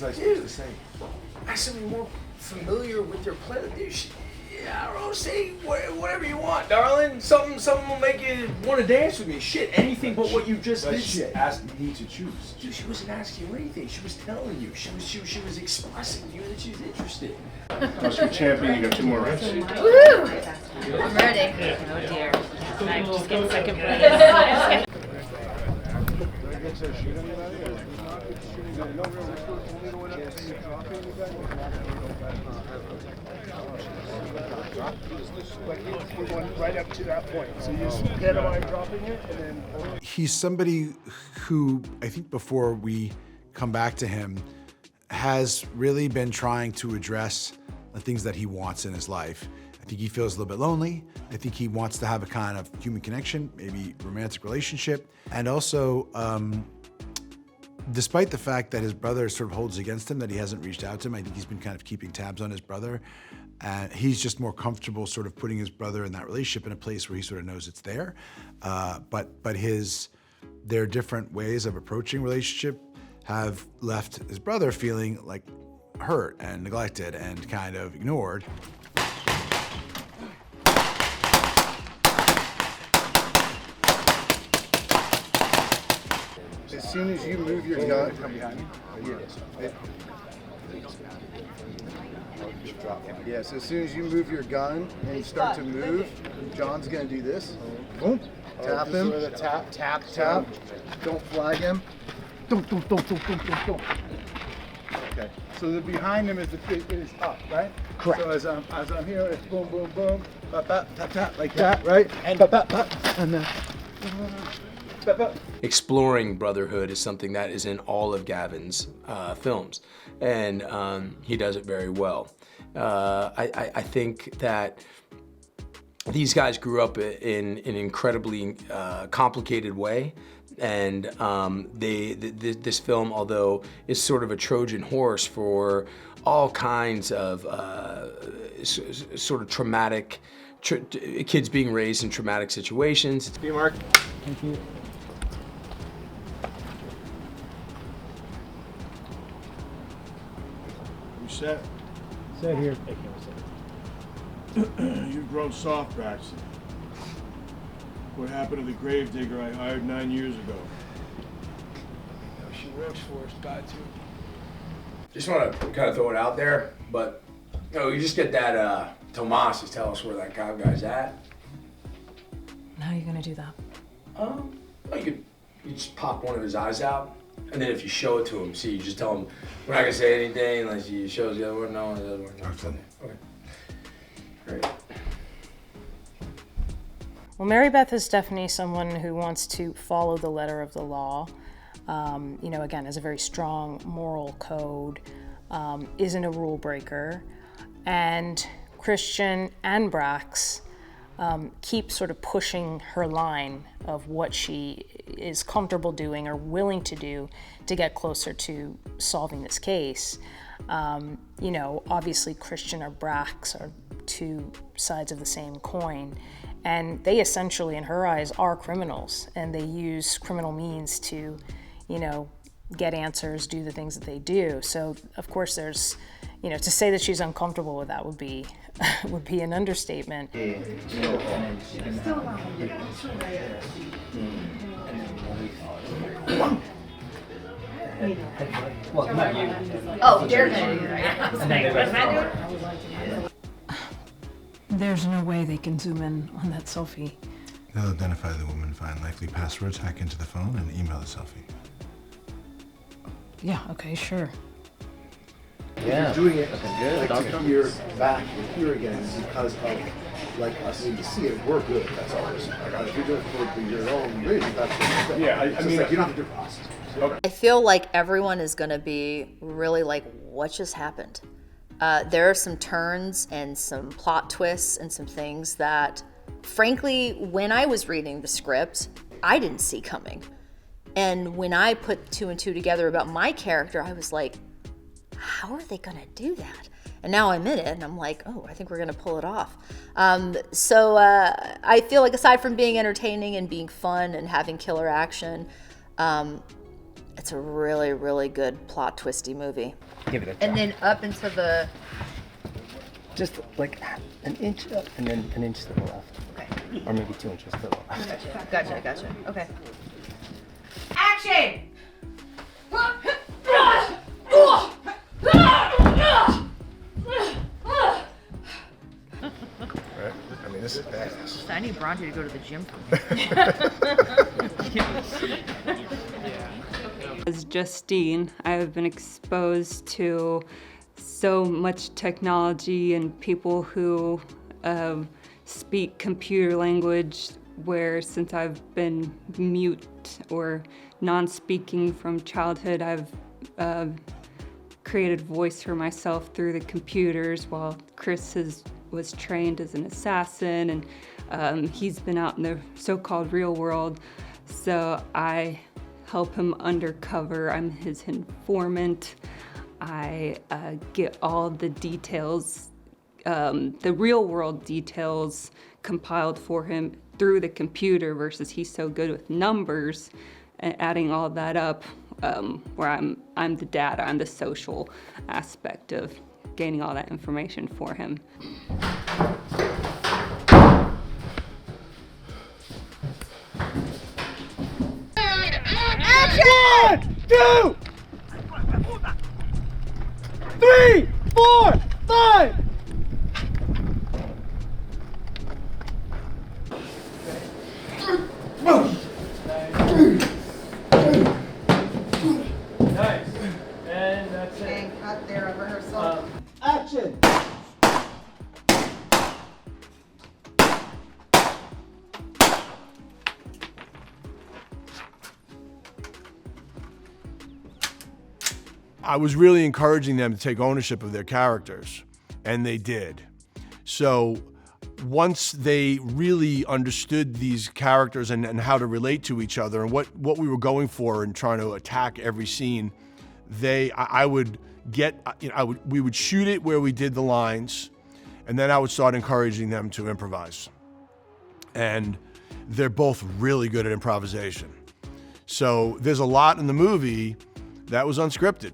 was I supposed to say? I said we're more familiar with your play. Yeah, I don't know, say whatever you want, darling. Something will make you want to dance with me. Shit, anything but what you just did. She asked me to choose. Dude, she wasn't asking you anything. She was telling you. She was expressing to you that she's interested. Oscar champion, you got 2 more rounds. Woo! I'm ready. Oh dear. I'm just getting second place. We're going right up to that point. So you just hit him while dropping it, and then... He's somebody who, I think before we come back to him, has really been trying to address the things that he wants in his life. I think he feels a little bit lonely. I think he wants to have a kind of human connection, maybe romantic relationship. And also, despite the fact that his brother sort of holds against him, that he hasn't reached out to him, I think he's been kind of keeping tabs on his brother. And he's just more comfortable sort of putting his brother in that relationship in a place where he sort of knows it's there. But their different ways of approaching relationship have left his brother feeling like hurt and neglected and kind of ignored. As soon as you move your gun, come behind you. Yes, as soon as you move your gun and you start to move, John's gonna do this. Boom. Tap him. Tap. Don't flag him. Don't. Okay. So the behind him is up, right? Correct. So as I'm here, it's boom, boom, boom, tap, like that, right? And and then. Exploring brotherhood is something that is in all of Gavin's films, and he does it very well. I think that these guys grew up in an incredibly complicated way, and this film, although is sort of a Trojan horse for all kinds of sort of traumatic, kids being raised in traumatic situations. Be Mark. Thank you. You set? Sit here. You've grown soft, Braxton. What happened to the gravedigger I hired 9 years ago? She works for us, got to. Just want to kind of throw it out there, but you just get that Tomas to tell us where that cop guy's at. How are you gonna do that? You just pop one of his eyes out, and then if you show it to him, you just tell him we're not gonna say anything unless he shows the other one. No, the other one. Okay. Great. Well, Mary Beth is definitely someone who wants to follow the letter of the law. Again, has a very strong moral code, isn't a rule breaker, and Christian and Brax keep sort of pushing her line of what she is comfortable doing or willing to do to get closer to solving this case. Obviously Christian or Brax are two sides of the same coin, and they essentially, in her eyes, are criminals, and they use criminal means to, get answers, do the things that they do. So of course there's, to say that she's uncomfortable with that would be an understatement. Oh, they're gonna do that. I was like, what am I doing? There's no way they can zoom in on that selfie. They'll identify the woman, find likely passwords, hack into the phone, and email the selfie. Yeah, okay, sure. Yeah. Doing it Good. like to hear back and hear again because of like us need to see it. We're good. That's all. If you're doing it for your own reason, that's what you're Yeah, I mean, like you don't have to do process. Okay. I feel like everyone is going to be really like, what just happened? There are some turns and some plot twists and some things that, frankly, when I was reading the script, I didn't see coming. And when I put 2 and 2 together about my character, I was like, how are they going to do that? And now I'm in it, and I'm like, oh, I think we're going to pull it off. So I feel like aside from being entertaining and being fun and having killer action, It's a really, really good plot twisty movie. Give it a try. And then up into the... Just like an inch up and then an inch to the left. Okay. Or maybe 2 inches to the left. Gotcha. Okay. Action! Right? I mean, this is badass. I need Bronte to go to the gym for me. As Justine, I have been exposed to so much technology and people who speak computer language, where since I've been mute or non-speaking from childhood, I've created voice for myself through the computers, while Chris was trained as an assassin, and he's been out in the so-called real world. So I help him undercover. I'm his informant. I get all the details, the real world details compiled for him through the computer, versus he's so good with numbers and adding all that up, where I'm the data, I'm the social aspect of gaining all that information for him. One, two, 3, 4, 5. Nice. And that's it. And cut there of rehearsal. Action. I was really encouraging them to take ownership of their characters, and they did. So once they really understood these characters and how to relate to each other and what we were going for and trying to attack every scene, we would shoot it where we did the lines, and then I would start encouraging them to improvise. And they're both really good at improvisation. So there's a lot in the movie that was unscripted.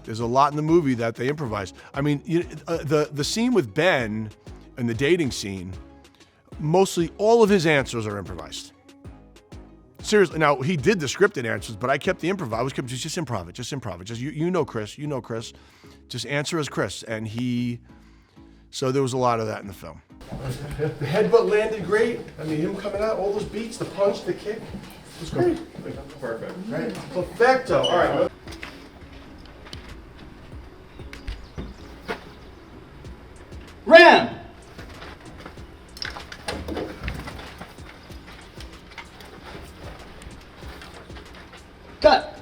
There's a lot in the movie that they improvised. I mean, the scene with Ben and the dating scene, mostly all of his answers are improvised. Seriously, now he did the scripted answers, but I kept the improv. I was kept just improv it, just improv it. Just you know Chris, just answer as Chris. And so there was a lot of that in the film. The headbutt landed great. I mean, him coming out, all those beats, the punch, the kick, it was great. Perfect. Right? Perfecto. All right. Ram. Cut.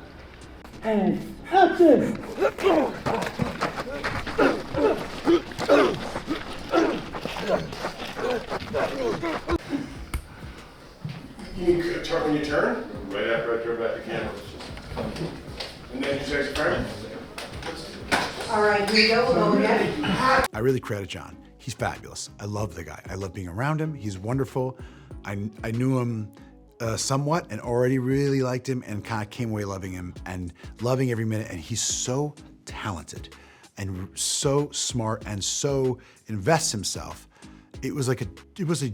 And action. You can turn when you turn, right after I turn back the camera. And then you say frame. All right, here we go. We'll go again. I really credit Jon. He's fabulous. I love the guy. I love being around him. He's wonderful. I knew him somewhat and already really liked him and kind of came away loving him and loving every minute. And he's so talented and so smart and so invests himself. It was a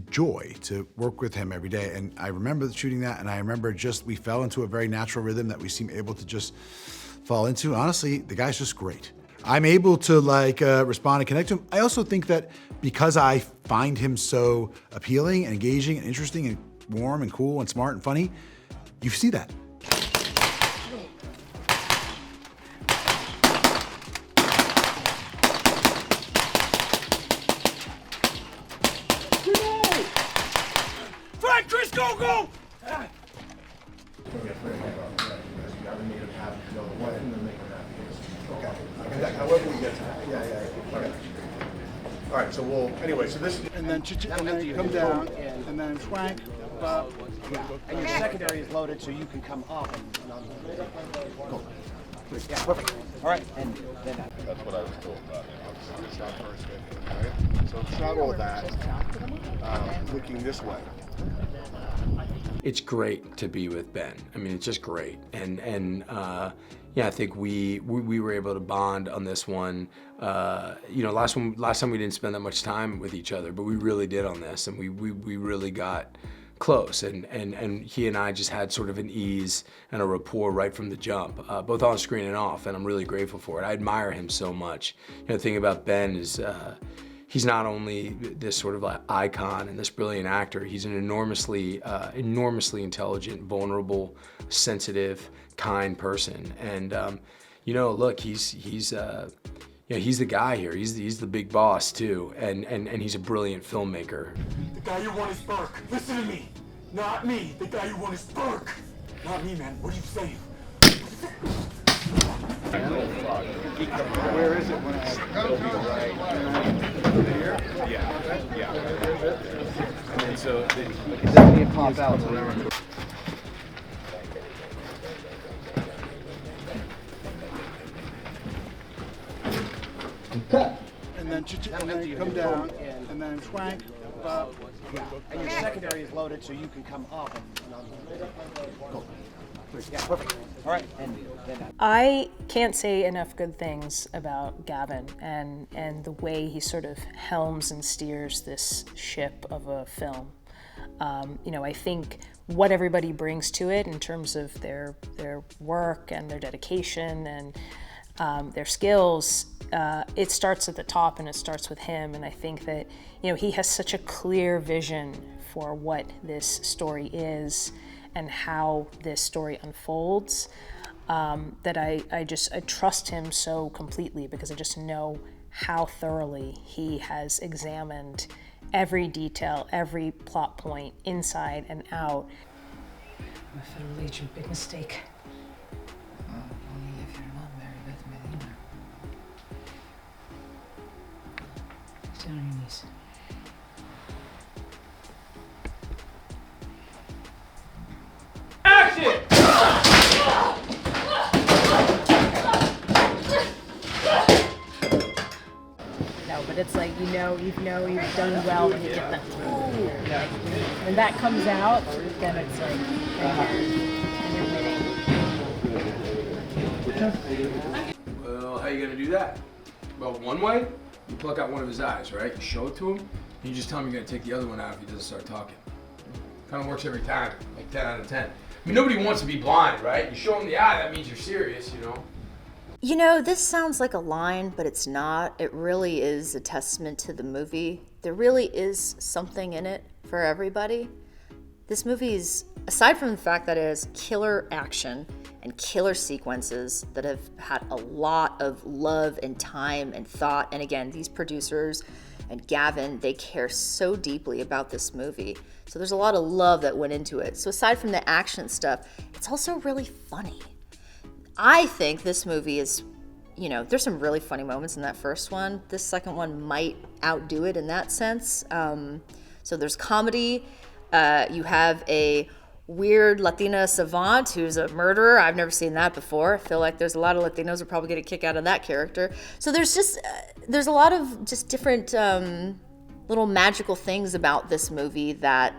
joy to work with him every day. And I remember shooting that, and I remember we fell into a very natural rhythm that we seem able to just fall into. Honestly, the guy's just great. I'm able to respond and connect to him. I also think that because I find him so appealing and engaging and interesting and warm and cool and smart and funny, you see that. Fine, Chris, go! However we get to that. Yeah. Okay. All right, so anyway, so this. And then come down, and then swank. And your secondary is loaded, so you can come up. Cool. Yeah, perfect. All right, and then That's what I was told about it. Shot first, right? So shot all that, looking this way. It's great to be with Ben. I mean, it's just great. And yeah, I think we were able to bond on this one. You know, last time we didn't spend that much time with each other, but we really did on this, and we really got close. And he and I just had sort of an ease and a rapport right from the jump, both on screen and off, and I'm really grateful for it. I admire him so much. You know, the thing about Ben is, he's not only this sort of icon and this brilliant actor, he's an enormously intelligent, vulnerable, sensitive, kind person. And you know, look, he's you know, he's the guy here. He's the big boss too, and he's a brilliant filmmaker. The guy you want is Burke. Listen to me, not me. The guy you want is Burke, not me, man. What are you saying? Where is it when Yeah. And then so then you pop out? Cut. And then come down, and then schwank up. yeah, and your secondary is loaded, so you can come up and go. Yeah, perfect. All right, and then I can't say enough good things about Gavin and the way he sort of helms and steers this ship of a film. You know, I think what everybody brings to it in terms of their work and their dedication and their skills, it starts at the top and it starts with him. And I think that, you know, he has such a clear vision for what this story is and how this story unfolds, that I trust him so completely, because I just know how thoroughly he has examined every detail, every plot point, inside and out. I'm a federal agent, big mistake. Only if you're not married with me, either. Down on your knees. Action! No, but it's like, you've done well when you get that. When that comes out, then it's like, and you're winning. Well, how you gonna do that? Well, one way, you pluck out one of his eyes, right? You show it to him, and you just tell him you're gonna take the other one out if he doesn't start talking. Kind of works every time, like 10 out of 10. I mean, nobody wants to be blind, right? You show him the eye, that means you're serious, you know? You know, this sounds like a line, but it's not. It really is a testament to the movie. There really is something in it for everybody. This movie is, aside from the fact that it has killer action and killer sequences that have had a lot of love and time and thought, and again, these producers and Gavin, they care so deeply about this movie. So there's a lot of love that went into it. So aside from the action stuff, it's also really funny. I think this movie is, you know, there's some really funny moments in that first one. This second one might outdo it in that sense. So there's comedy. You have a weird Latina savant who's a murderer. I've never seen that before. I feel like there's a lot of Latinos who probably get a kick out of that character. So there's just, there's a lot of just different little magical things about this movie that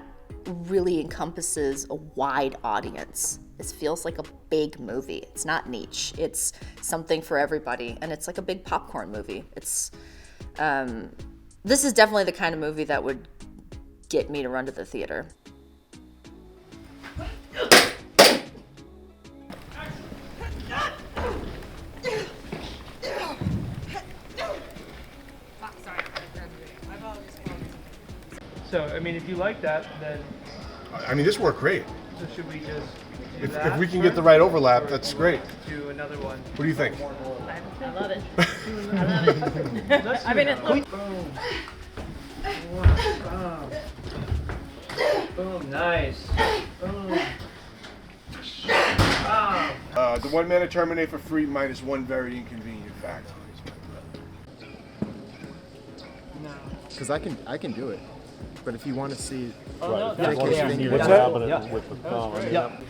really encompasses a wide audience. This feels like a big movie. It's not niche. It's something for everybody, and it's like a big popcorn movie. It's this is definitely the kind of movie that would get me to run to the theater. So, I mean, if you like that, then... I mean, this worked great. So should we just do If that we can get the right overlap, that's great. do another one? What do you think? I love it. I love it. I mean, it looks... Boom, nice. Boom. The one man to terminate for free minus one very inconvenient fact. Because I can do it. But if you want to see Oh, no, Rick that's his great. finger What's down. that? With the thumb. Yep.